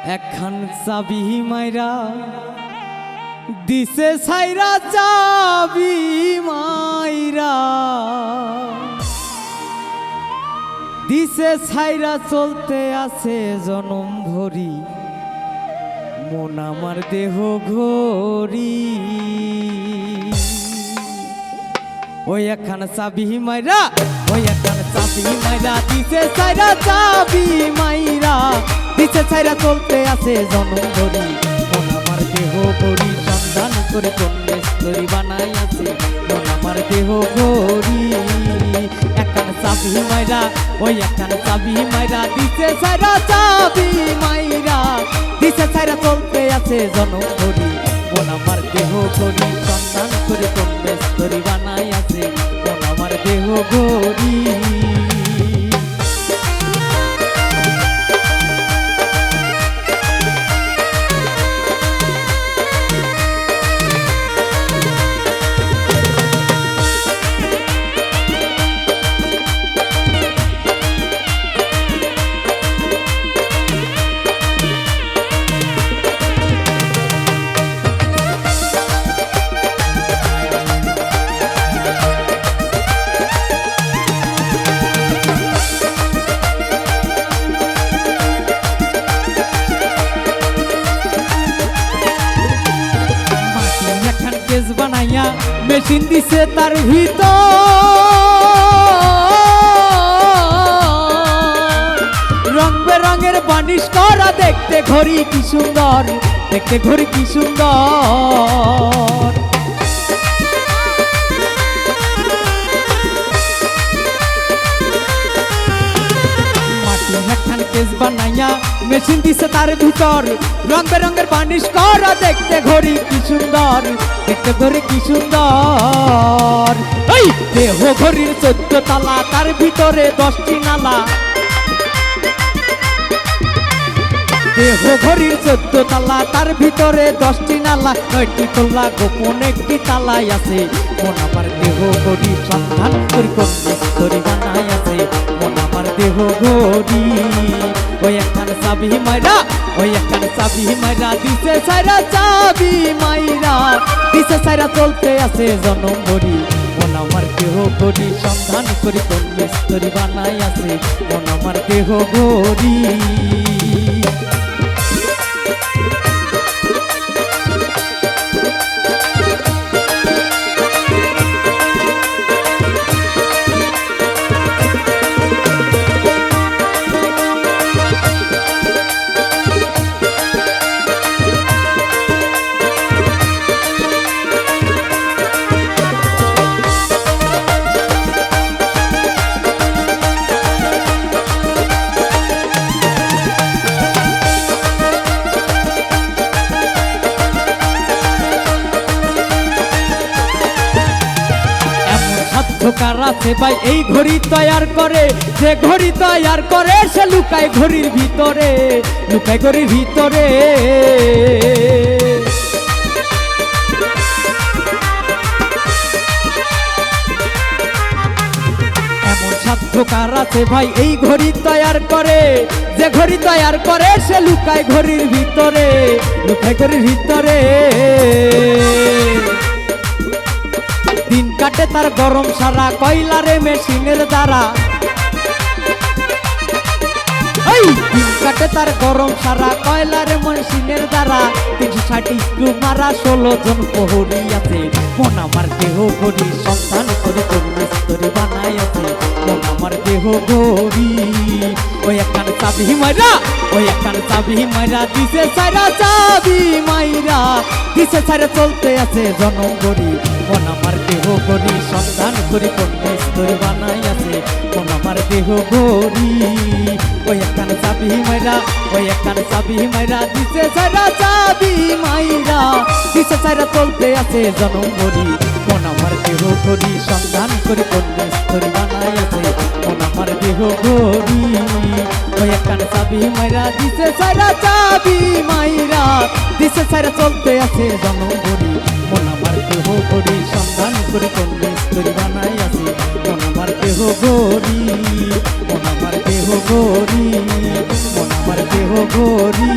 একখান চাবি মাইরা দিছে ছাইরা চাবি মাইরা দিছে ছাইরা চলতে আছে জনম ভরি মন আমার দেহ ঘড়ি ওই একখান চাবি মাইরা ওই একখান চাবি মাইরা দিছে ছাইরা চাবি মাইরা দিছে ছাইরা চলতে আছে জনম ভরি মন আমার দেহ ঘড়ি সন্ধান করে কন্যাস্তরী বানাই আছে মন আমার দেহ ঘড়ি একখান চাবি মাইরা ওই একখান চাবি মাইরা দিছে ছাইরা চাবি মাইরা দিছে ছাইরা চলতে আছে জনম ভরি মন আমার দেহ ঘড়ি সন্ধান করে কন্যাস্তরী বানাই আছে মন আমার দেহ ঘড়ি বানাইয়া মেশিন দিছে তার ভিতর রং বেরঙের বানিশ করা দেখতে ঘড়ি কি সুন্দর দেখতে ঘড়ি কি সুন্দর একখান কেস বানাইয়া মেশিন দিছে তার ভিতর রং বেরঙের বানিশ করা দেখতে ঘড়ি কি সুন্দর দেখতে ঘড়ি কি সুন্দর এই দেহ ঘড়ির 14 তালা তার ভিতরে 10টি নালা দেহ ঘড়ির 14 তালা তার ভিতরে 10টি নালা 9টি তোলা গোপন একটি তালাই আছে মন আমার দেহ ঘড়ি সন্ধান করি কন্যাস্তরী বানাই আছে মন আমার দেহ ঘড়ি ওই একখান চাবি মাইরা ওই একখান চাবি মাইরা দিছে ছাইরা চাবি মাইরা দিছে ছাইরা চলতে আছে জনম ভরি মন আমার দেহ ঘড়ি সন্ধান করি কন্যাস্তরী বানাই আছে মন আমার দেহ ঘড়ি ধোকার আছে ভাই এই ঘড়ি তৈয়ার করে যে ঘড়ি তৈয়ার করে সে লুকায় ঘড়ির ভিতরে লুকায় ঘড়ির ভিতরে এমন সাধ্যকার আছে ভাই এই ঘড়ি তৈয়ার করে যে ঘড়ি তৈয়ার করে সে লুকায় ঘড়ির ভিতরে লুকায় ঘড়ির ভিতরে দিন কাটে তার গরম সারা কয়লারে মেশিনের দ্বারা দিন কাটে তার গরম সারা কয়লারে মেশিনের দ্বারা 360 স্ক্রু মারা 16 জন প্রহরী আছে মন আমার দেহ ঘড়ি সন্ধান করে কন্যাস্তরী বানাই আছে মন আমার দেহ ঘড়ি ওই একখান চাবি মাইরা ওই একখান চাবি মাইরা দিছে ছাইরা চাবি মাইরা দিছে ছাইরা চলতে আছে জনম ভরি মন আমার দেহ ঘড়ি সন্ধান করি কন্যাস্তরী বানাই আছে মন আমার দেহ ঘড়ি ওই একখান চাবি মাইরা ওই একখান চাবি মাইরা দিছে ছাইরা চাবি মাইরা দিছে ছাইরা চলতে আছে জনম ভরি মন আমার দেহ ঘড়ি সন্ধান করি কন্যাস্তরী বানাই আছে মন আমার দেহ ঘড়ি ওই একখান চাবি মাইরা দিছে ছাইরা চাবি মাইরা দিছে ছাইরা চলতে আছে জনম ভরি মন আমার দেহ ঘড়ি সন্ধান করে কন্যাস্তরী বানাই আছে মন আমার দেহ ঘড়ি মন আমার দেহ ঘড়ি মন আমার দেহ ঘড়ি